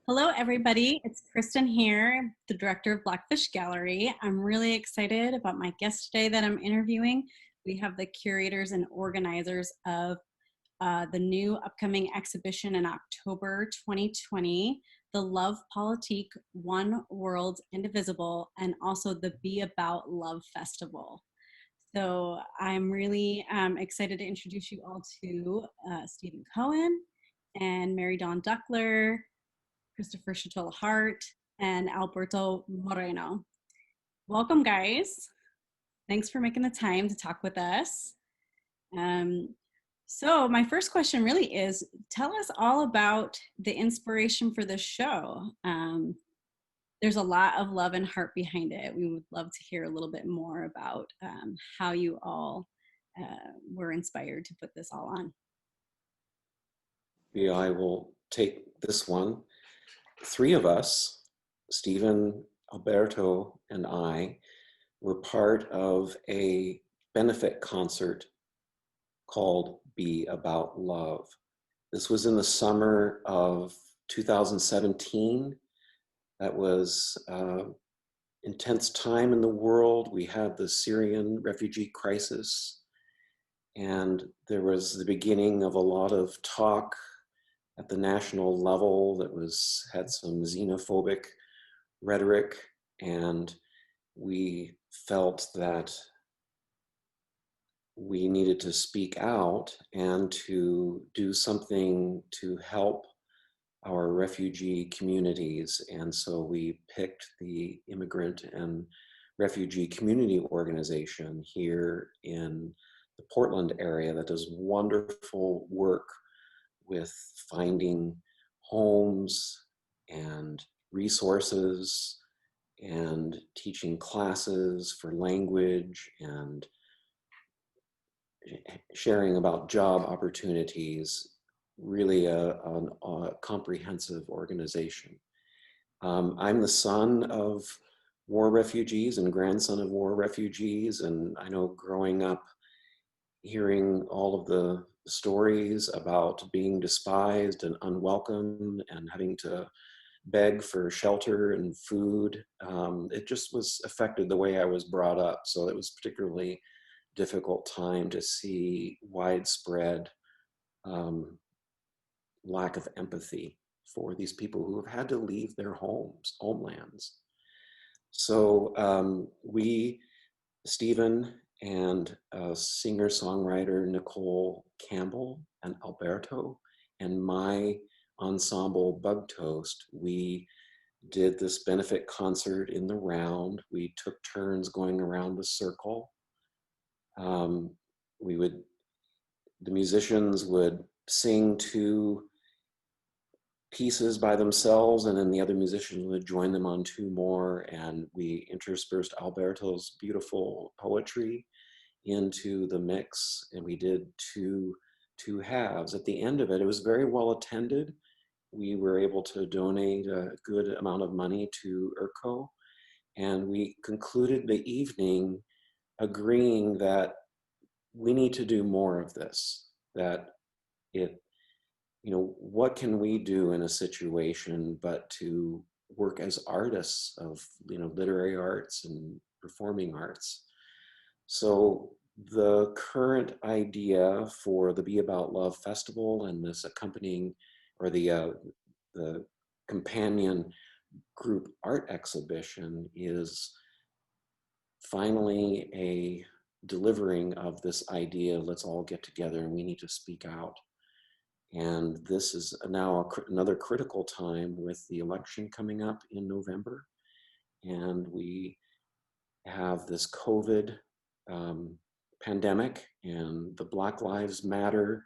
Hello, everybody. It's Kristin here, the director of Blackfish Gallery. I'm really excited about my guest today that I'm interviewing. We have the curators and organizers of the new upcoming exhibition in October 2020, the Love Politik, One World Indivisible, and also the Be About Love Festival. So I'm really excited to introduce you all to Stephen Cohen and Merridawn Duckler, Christopher Shotola-Hardt, and Alberto Moreno. Welcome, guys. Thanks for making the time to talk with us. So my first question really is, tell us all about the inspiration for this show. There's a lot of love and heart behind it. We would love to hear a little bit more about how you all were inspired to put this all on. Yeah, I will take this one. Three of us, Stephen, Alberto, and I, were part of a benefit concert called Be About Love. This was in the summer of 2017. That was intense time in the world. We had the Syrian refugee crisis, and there was the beginning of a lot of talk at the national level that had some xenophobic rhetoric, and we felt that we needed to speak out and to do something to help our refugee communities. And so we picked the Immigrant and Refugee Community Organization here in the Portland area that does wonderful work with finding homes and resources and teaching classes for language and sharing about job opportunities. Really a comprehensive organization. I'm the son of war refugees and grandson of war refugees, and I know growing up hearing all of the stories about being despised and unwelcome and having to beg for shelter and food, it just was affected the way I was brought up. So it was particularly difficult time to see widespread lack of empathy for these people who have had to leave their homelands. So we, Stephen and singer-songwriter Nicole Campbell and Alberto, and my ensemble Bug Toast, we did this benefit concert in the round. We took turns going around the circle. The musicians would sing two pieces by themselves, and then the other musicians would join them on two more, and we interspersed Alberto's beautiful poetry into the mix, and we did two halves. At the end of it, it was very well attended. We were able to donate a good amount of money to ERCO, and we concluded the evening agreeing that we need to do more of this, that what can we do in a situation but to work as artists of, literary arts and performing arts. So the current idea for the Be About Love Festival and this accompanying, or the companion group art exhibition, is finally a delivering of this idea, let's all get together and we need to speak out. And this is now another critical time with the election coming up in November. And we have this COVID pandemic and the Black Lives Matter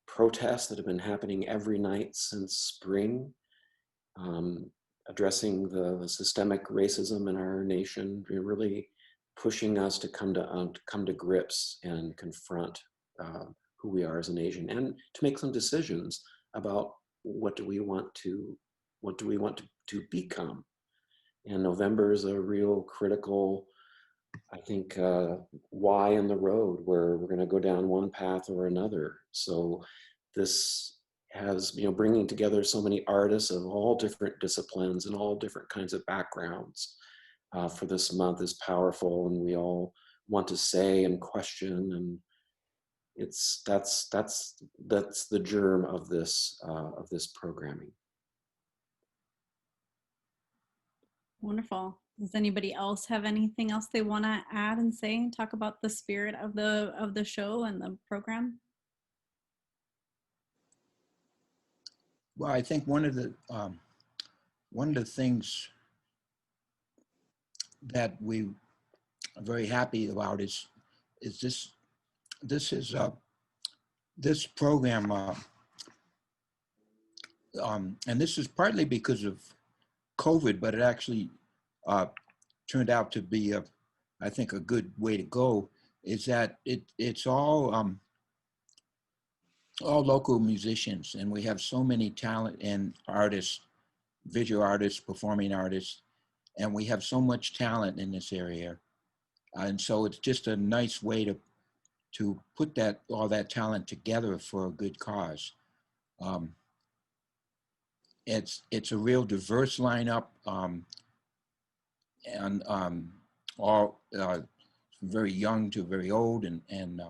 protests that have been happening every night since spring, addressing the systemic racism in our nation, really pushing us to come to grips and confront who we are as a nation, and to make some decisions about what do we want to become. And November is a real critical, I think, why in the road where we're going to go down one path or another. So this has, bringing together so many artists of all different disciplines and all different kinds of backgrounds for this month is powerful, and we all want to say and question, and that's the germ of this programming. Wonderful. Does anybody else have anything else they want to add and say and talk about the spirit of the show and the program? Well, I think one of the things that we are very happy about is this program, and this is partly because of COVID, but it actually turned out to be I think a good way to go. Is that it's all local musicians, and we have so many talent and artists, visual artists, performing artists, and we have so much talent in this area, and so it's just a nice way to put all that talent together for a good cause. It's a real diverse lineup, and all very young to very old, and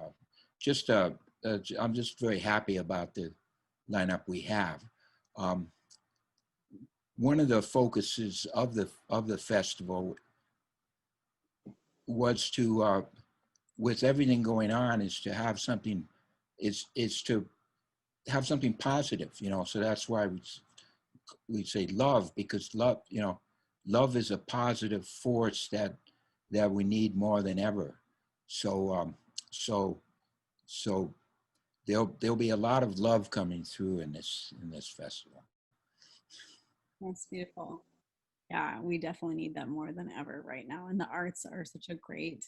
just I'm just very happy about the lineup we have. One of the focuses of the festival was to, with everything going on, is to have something, is to have something positive, So that's why we say love, because love, love is a positive force that we need more than ever. So there'll be a lot of love coming through in this festival. That's beautiful. Yeah, we definitely need that more than ever right now. And the arts are such a great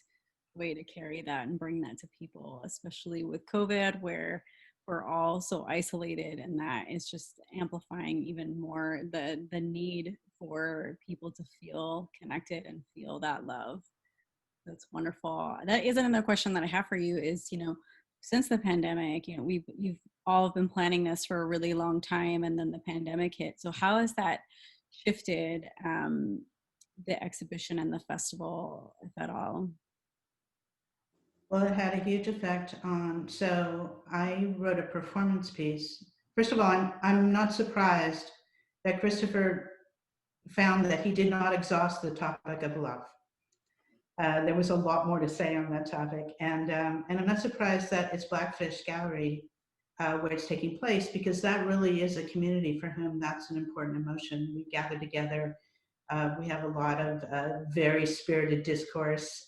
way to carry that and bring that to people, especially with COVID, where we're all so isolated, and that is just amplifying even more the need for people to feel connected and feel that love. That's wonderful. That is another question that I have for you is, since the pandemic, you've all been planning this for a really long time, and then the pandemic hit. So how has that shifted the exhibition and the festival, if at all? Well, it had a huge effect on, so I wrote a performance piece. First of all, I'm not surprised that Christopher found that he did not exhaust the topic of love. There was a lot more to say on that topic. And I'm not surprised that it's Blackfish Gallery where it's taking place, because that really is a community for whom that's an important emotion. We gather together. We have a lot of very spirited discourse.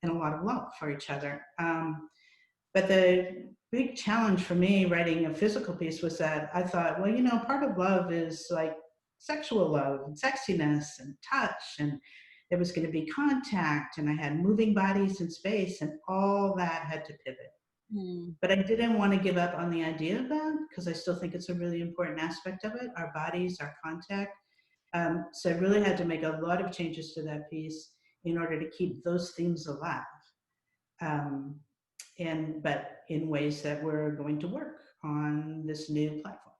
And a lot of love for each other. But the big challenge for me writing a physical piece was that I thought, well, part of love is like sexual love and sexiness and touch, and there was going to be contact, and I had moving bodies in space, and all that had to pivot. But I didn't want to give up on the idea of that, because I still think it's a really important aspect of it, our bodies, our contact. So I really had to make a lot of changes to that piece in order to keep those themes alive, but in ways that we're going to work on this new platform.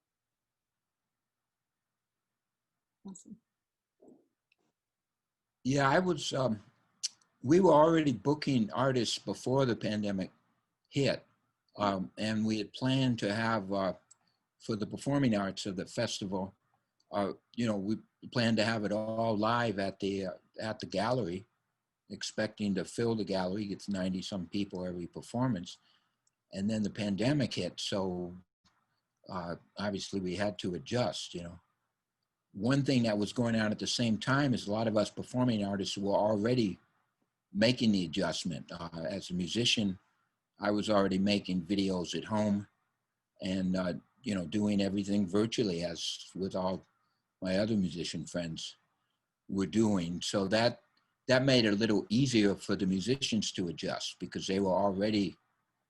Awesome. Yeah, we were already booking artists before the pandemic hit, and we had planned to have, for the performing arts of the festival, we planned to have it all live at the gallery, expecting to fill the gallery. It's 90 some people every performance. And then the pandemic hit. So obviously we had to adjust, One thing that was going on at the same time is a lot of us performing artists were already making the adjustment. As a musician, I was already making videos at home and, doing everything virtually, as with all my other musician friends were doing. So that made it a little easier for the musicians to adjust, because they were already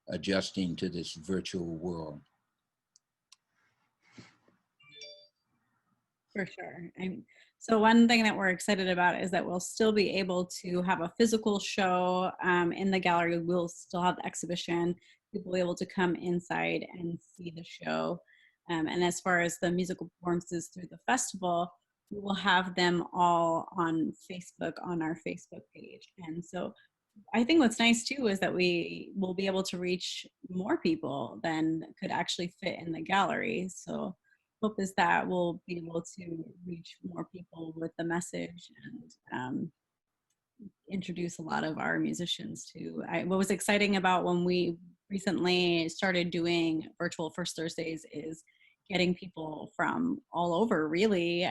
adjusting to this virtual world. For sure. So one thing that we're excited about is that we'll still be able to have a physical show in the gallery. We'll still have the exhibition. People will be able to come inside and see the show. And as far as the musical performances through the festival, we will have them all on Facebook, on our Facebook page. And so I think what's nice too is that we will be able to reach more people than could actually fit in the gallery. So hope is that we'll be able to reach more people with the message and introduce a lot of our musicians to. What was exciting about when we recently started doing virtual First Thursdays is getting people from all over, really,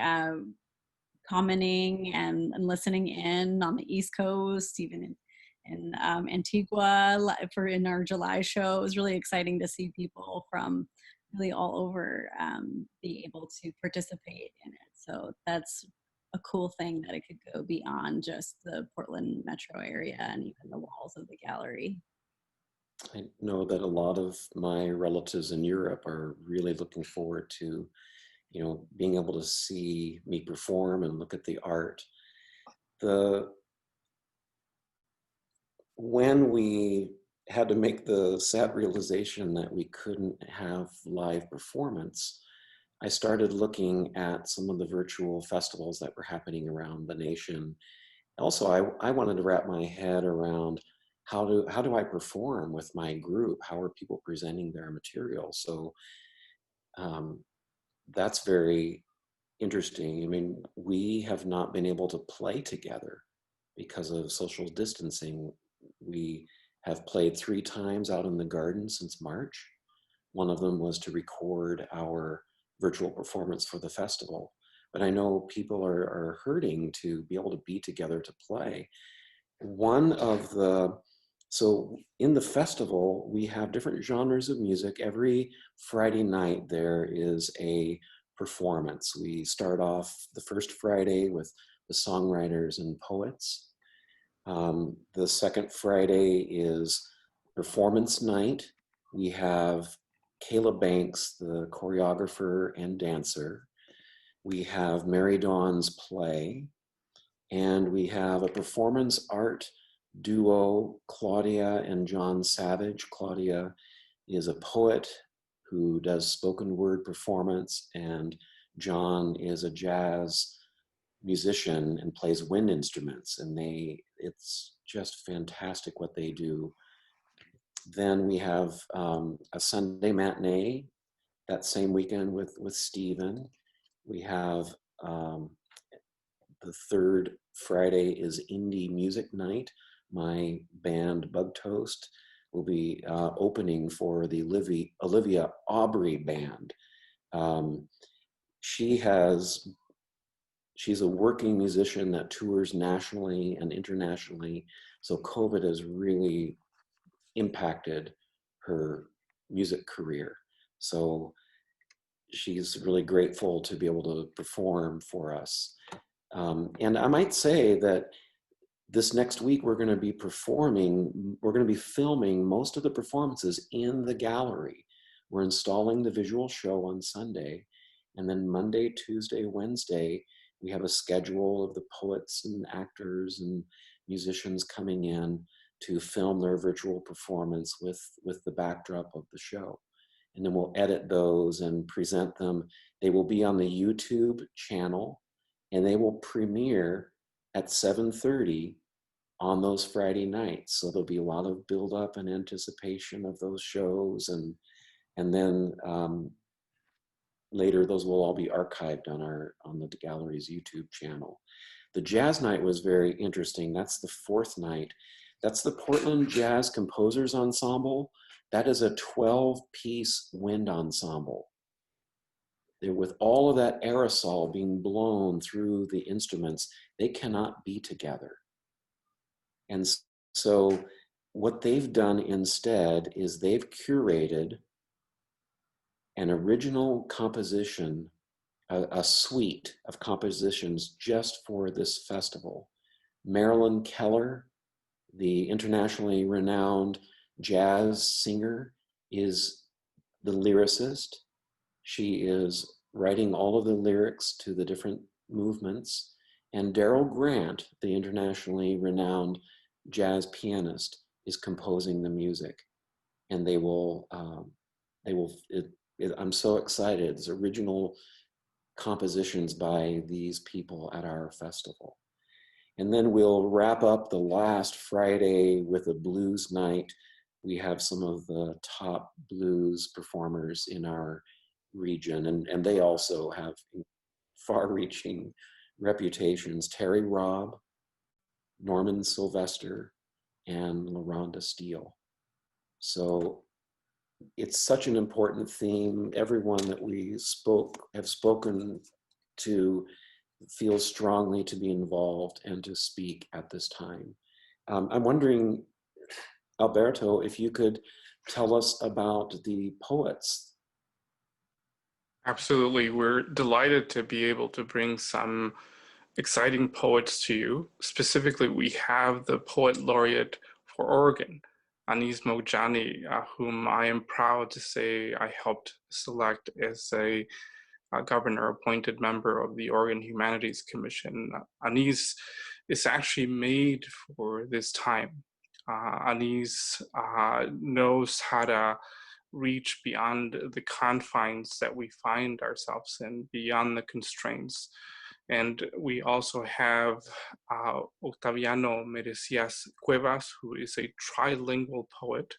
commenting and listening in on the East Coast, even in Antigua in our July show. It was really exciting to see people from really all over be able to participate in it. So that's a cool thing, that it could go beyond just the Portland metro area and even the walls of the gallery. I know that a lot of my relatives in Europe are really looking forward to, being able to see me perform and look at the art. When we had to make the sad realization that we couldn't have live performance, I started looking at some of the virtual festivals that were happening around the nation. Also, I wanted to wrap my head around how do I perform with my group? How are people presenting their material? So that's very interesting. I mean, we have not been able to play together because of social distancing. We have played 3 times out in the garden since March. One of them was to record our virtual performance for the festival. But I know people are hurting to be able to be together to play. So in the festival, we have different genres of music. Every Friday night, there is a performance. We start off the first Friday with the songwriters and poets. The second Friday is performance night. We have Kayla Banks, the choreographer and dancer. We have Merridawn's play. And we have a performance art duo, Claudia and John Savage. Claudia is a poet who does spoken word performance, and John is a jazz musician and plays wind instruments, and it's just fantastic what they do. Then we have a Sunday matinee that same weekend with Stephen. We have the third Friday is indie music night. My band Bug Toast will be opening for the Olivia Aubrey band. She's a working musician that tours nationally and internationally. So COVID has really impacted her music career. So she's really grateful to be able to perform for us. And I might say that this next week we're going to be filming most of the performances in the gallery. We're installing the visual show on Sunday, and then Monday, Tuesday, Wednesday, we have a schedule of the poets and actors and musicians coming in to film their virtual performance with the backdrop of the show. And then we'll edit those and present them. They will be on the YouTube channel, and they will premiere at 7:30 on those Friday nights. So there'll be a lot of build up and anticipation of those shows. And then later, those will all be archived on the gallery's YouTube channel. The jazz night was very interesting. That's the 4th night. That's the Portland Jazz Composers Ensemble. That is a 12-piece wind ensemble. With all of that aerosol being blown through the instruments, they cannot be together. And so what they've done instead is they've curated an original composition, a suite of compositions just for this festival. Marilyn Keller, the internationally renowned jazz singer, is the lyricist. She is writing all of the lyrics to the different movements. And Daryl Grant, the internationally renowned jazz pianist, is composing the music. And I'm so excited. It's original compositions by these people at our festival. And then we'll wrap up the last Friday with a blues night. We have some of the top blues performers in our region, and they also have far-reaching reputations. Terry Robb, Norman Sylvester, and LaRonda Steele. So it's such an important theme. Everyone that we have spoken to feels strongly to be involved and to speak at this time. I'm wondering, Alberto, if you could tell us about the poets. Absolutely. We're delighted to be able to bring some exciting poets to you. Specifically, we have the poet laureate for Oregon, Anis Mojani, whom I am proud to say I helped select as a governor-appointed member of the Oregon Humanities Commission. Anis is actually made for this time. Anis knows how to reach beyond the confines that we find ourselves in, beyond the constraints. And we also have Octaviano Merecias Cuevas, who is a trilingual poet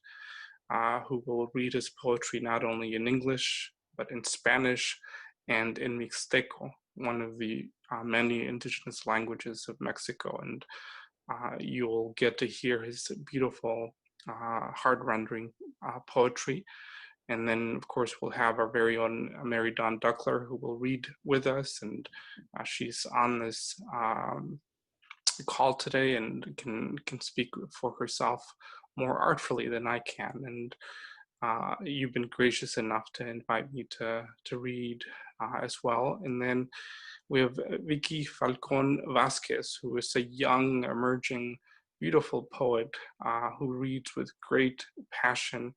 who will read his poetry not only in English, but in Spanish and in Mixteco, one of the many indigenous languages of Mexico. And you'll get to hear his beautiful heart-rendering poetry. And then, of course, we'll have our very own Merridawn Duckler, who will read with us. And she's on this call today and can speak for herself more artfully than I can. And you've been gracious enough to invite me to read as well. And then we have Vicky Falcon Vasquez, who is a young, emerging, beautiful poet who reads with great passion.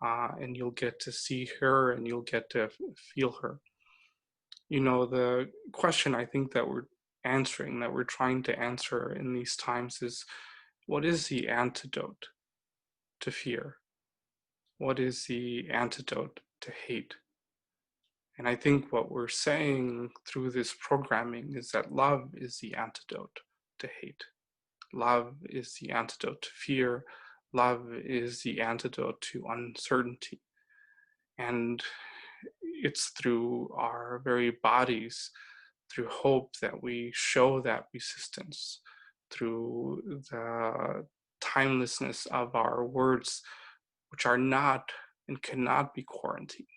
And you'll get to see her and you'll get to feel her. You know, the question I think that we're answering, that we're trying to answer in these times is, what is the antidote to fear? What is the antidote to hate? And I think what we're saying through this programming is that love is the antidote to hate. Love is the antidote to fear. Love is the antidote to uncertainty. And it's through our very bodies, through hope, that we show that resistance, through the timelessness of our words, which are not and cannot be quarantined.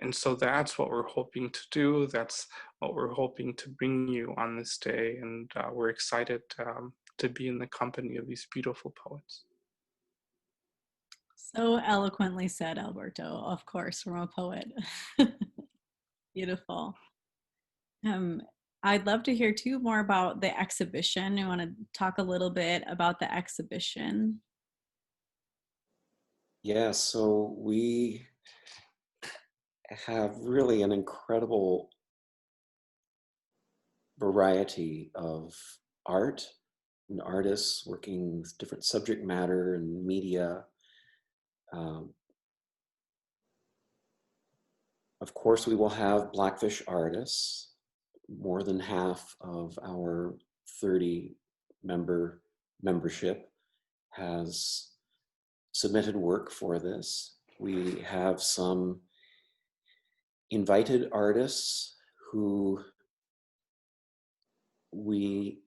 And so that's what we're hoping to do. That's what we're hoping to bring you on this day. And we're excited to be in the company of these beautiful poets. So eloquently said, Alberto, of course, from a poet. Beautiful. I'd love to hear too more about the exhibition. I want to talk a little bit about the exhibition. Yeah, so we have really an incredible variety of art and artists working with different subject matter and media. Of course, we will have Blackfish artists. More than half of our 30 membership has submitted work for this. We have some invited artists who we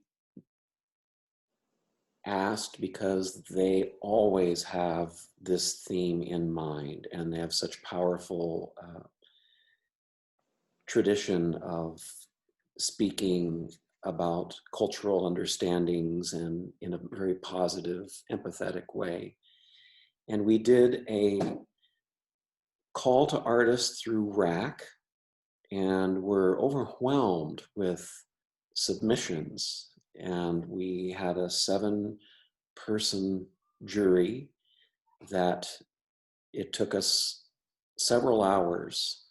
asked because they always have this theme in mind, and they have such powerful tradition of speaking about cultural understandings and in a very positive, empathetic way. And we did a call to artists through RAC, and we're overwhelmed with submissions. And we had a 7-person jury that it took us several hours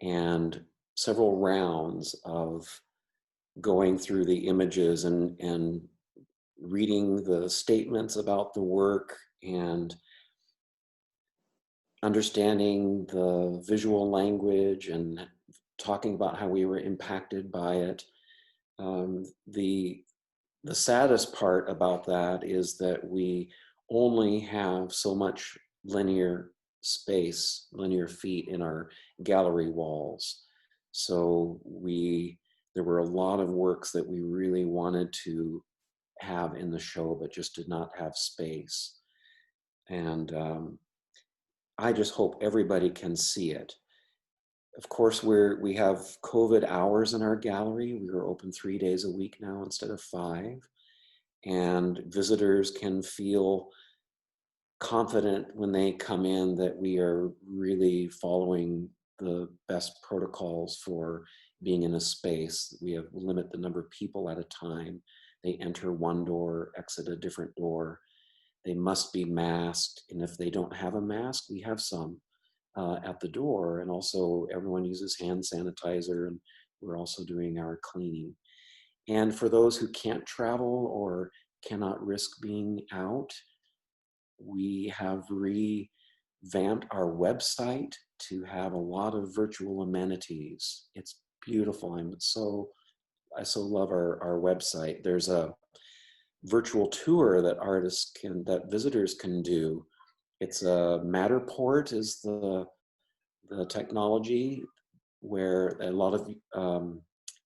and several rounds of going through the images and reading the statements about the work and understanding the visual language and talking about how we were impacted by it. The saddest part about that is that we only have so much linear space, linear feet in our gallery walls. So there were a lot of works that we really wanted to have in the show, but just did not have space. And I just hope everybody can see it. Of course, we have COVID hours in our gallery. We are open 3 days a week now instead of 5. And visitors can feel confident when they come in that we are really following the best protocols for being in a space. We limit the number of people at a time. They enter one door, exit a different door. They must be masked. And if they don't have a mask, we have some at the door. And also everyone uses hand sanitizer, and we're also doing our cleaning. And for those who can't travel or cannot risk being out, we have revamped our website to have a lot of virtual amenities. It's beautiful. I so love our website. There's a virtual tour that visitors can do. It's a Matterport is the technology where a lot of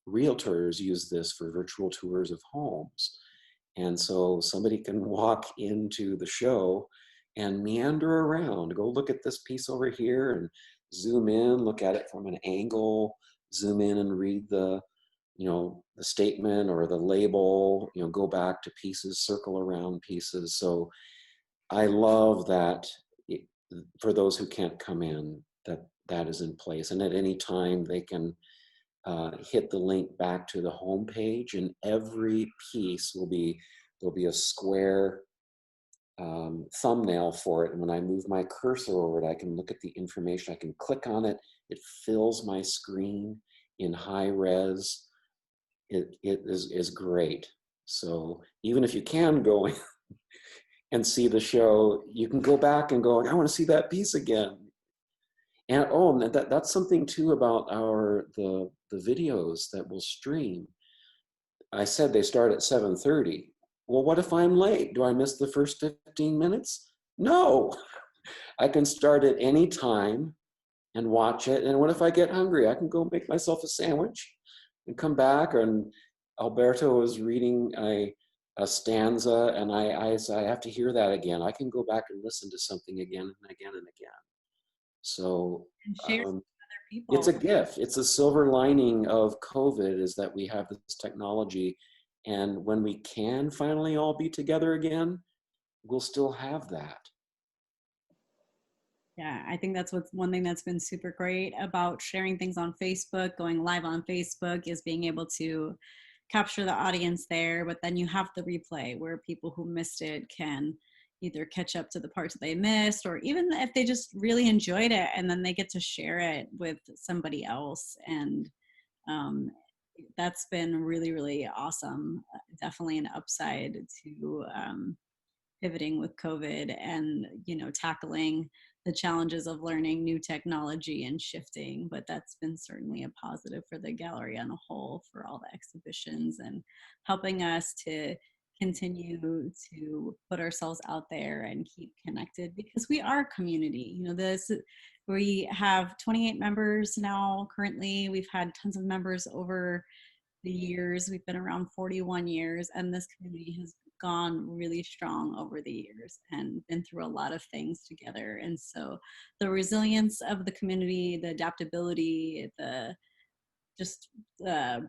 realtors use this for virtual tours of homes. And so somebody can walk into the show and meander around, go look at this piece over here and zoom in, look at it from an angle, zoom in and read the statement or the label, go back to pieces, circle around pieces. So I love that for those who can't come in, that is in place. And at any time they can hit the link back to the home page, and every piece there'll be a square thumbnail for it. And when I move my cursor over it, I can look at the information. I can click on it. It fills my screen in high res. It is great. So even if you can go and see the show, you can go back and go, I want to see that piece again. And that's something too about the videos that we'll stream. I said they start at 7:30. Well, what if I'm late? Do I miss the first 15 minutes? No, I can start at any time and watch it. And what if I get hungry? I can go make myself a sandwich and come back. And Alberto was reading a stanza, and I said, I have to hear that again. I can go back and listen to something again and again and again. So Share with other people. it's a gift. It's a silver lining of COVID is that we have this technology. And when we can finally all be together again, we'll still have that. Yeah, I think that's one thing that's been super great about sharing things on Facebook, going live on Facebook, is being able to capture the audience there, but then you have the replay where people who missed it can either catch up to the parts that they missed, or even if they just really enjoyed it and then they get to share it with somebody else. And that's been really, really awesome. Definitely an upside to pivoting with COVID and, tackling the challenges of learning new technology and shifting. But that's been certainly a positive for the gallery on a whole, for all the exhibitions, and helping us to continue to put ourselves out there and keep connected, because we are a community. We have 28 members now currently. We've had tons of members over the years. We've been around 41 years, and this community has gone really strong over the years and been through a lot of things together. And so the resilience of the community, the adaptability, the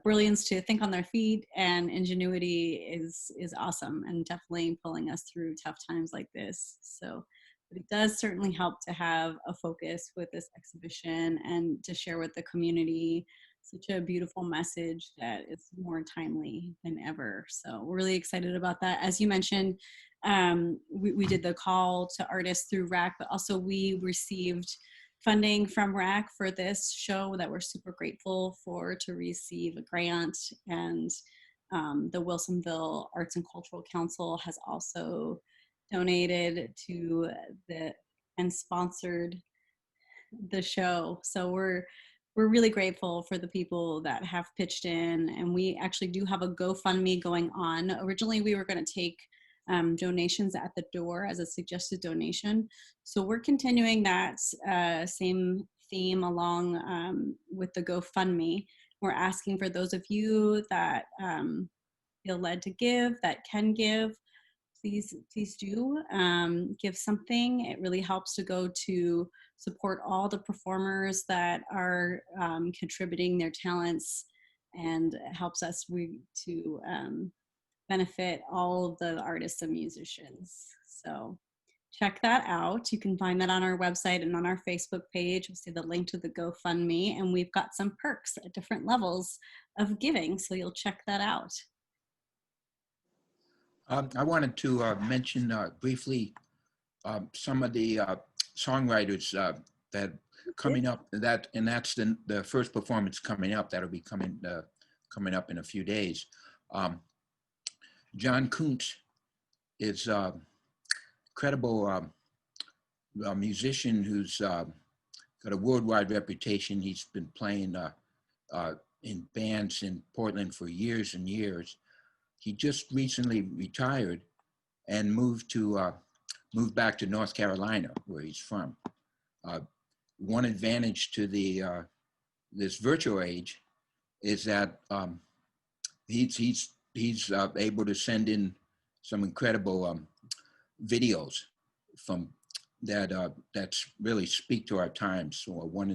brilliance to think on their feet, and ingenuity is awesome, and definitely pulling us through tough times like this. So, but it does certainly help to have a focus with this exhibition and to share with the community such a beautiful message that is more timely than ever. So we're really excited about that. As you mentioned, we did the call to artists through RAC, but also we received funding from RAC for this show that we're super grateful for, to receive a grant. And the Wilsonville Arts and Cultural Council has also donated and sponsored the show. So we're really grateful for the people that have pitched in, and we actually do have a GoFundMe going on. Originally, we were going to take donations at the door as a suggested donation. So we're continuing that same theme along with the GoFundMe. We're asking for those of you that feel led to give, that can give, please do give something. It really helps to go to support all the performers that are contributing their talents, and it helps us to benefit all of the artists and musicians. So check that out. You can find that on our website and on our Facebook page. You'll see the link to the GoFundMe, and we've got some perks at different levels of giving, so you'll check that out. I wanted to mention briefly some of the songwriters that coming up. That's the first performance coming up. That'll be coming up in a few days. John Kuntz is a credible musician who's got a worldwide reputation. He's been playing in bands in Portland for years and years. He just recently retired and moved back to North Carolina, where he's from. One advantage to this virtual age is that he's able to send in some incredible videos from that's really speak to our times. So one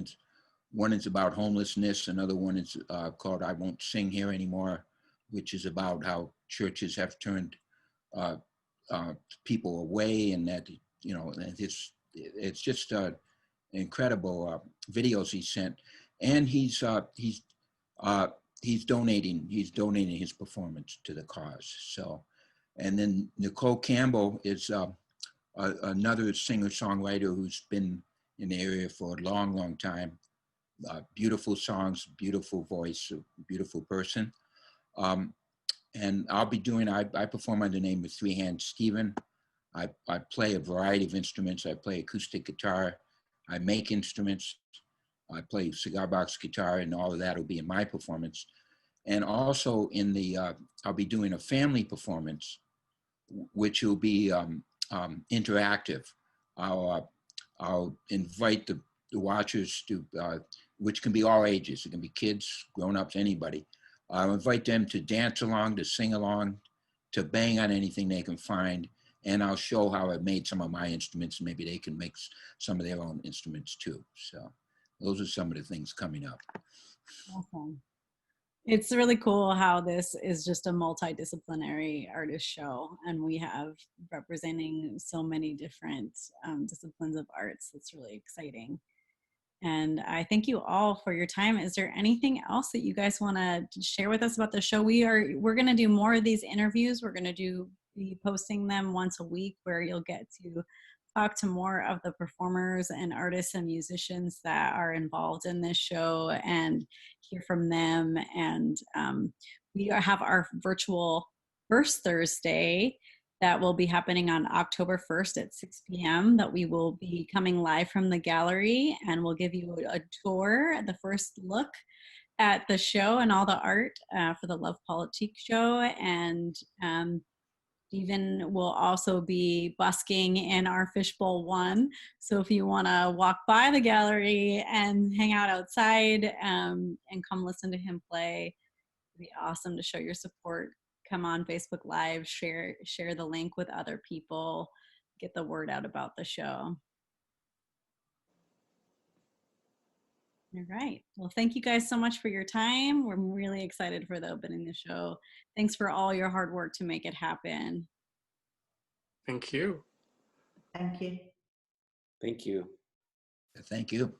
is about homelessness. Another one is called "I Won't Sing Here Anymore," which is about how churches have turned people away, and that it's just incredible videos he sent, and he's donating his performance to the cause. So, and then Nicole Campbell is another singer-songwriter who's been in the area for a long time. Beautiful songs, beautiful voice, a beautiful person. And I'll be doing, I perform under the name of Three Hand Steven. I play a variety of instruments. I play acoustic guitar. I make instruments. I play cigar box guitar, and all of that will be in my performance. And also I'll be doing a family performance, which will be interactive. I'll invite the watchers to, which can be all ages. It can be kids, grown-ups, anybody. I'll invite them to dance along, to sing along, to bang on anything they can find. And I'll show how I made some of my instruments. Maybe they can make some of their own instruments too. So those are some of the things coming up. Awesome. It's really cool how this is just a multidisciplinary artist show, and we have representing so many different disciplines of arts. It's really exciting. And I thank you all for your time. Is there anything else that you guys want to share with us about the show? We're going to do more of these interviews. We're going to be posting them once a week, where you'll get to talk to more of the performers and artists and musicians that are involved in this show and hear from them. And we have our virtual First Thursday that will be happening on October 1st at 6 p.m. that we will be coming live from the gallery, and we'll give you a tour, the first look at the show and all the art for the Love Politik show. And Stephen will also be busking in our Fishbowl 1. So if you want to walk by the gallery and hang out outside and come listen to him play, it'd be awesome to show your support. Come on Facebook Live, share the link with other people, get the word out about the show. All right. Well, thank you guys so much for your time. We're really excited for the opening of the show. Thanks for all your hard work to make it happen. Thank you. Thank you. Thank you. Thank you.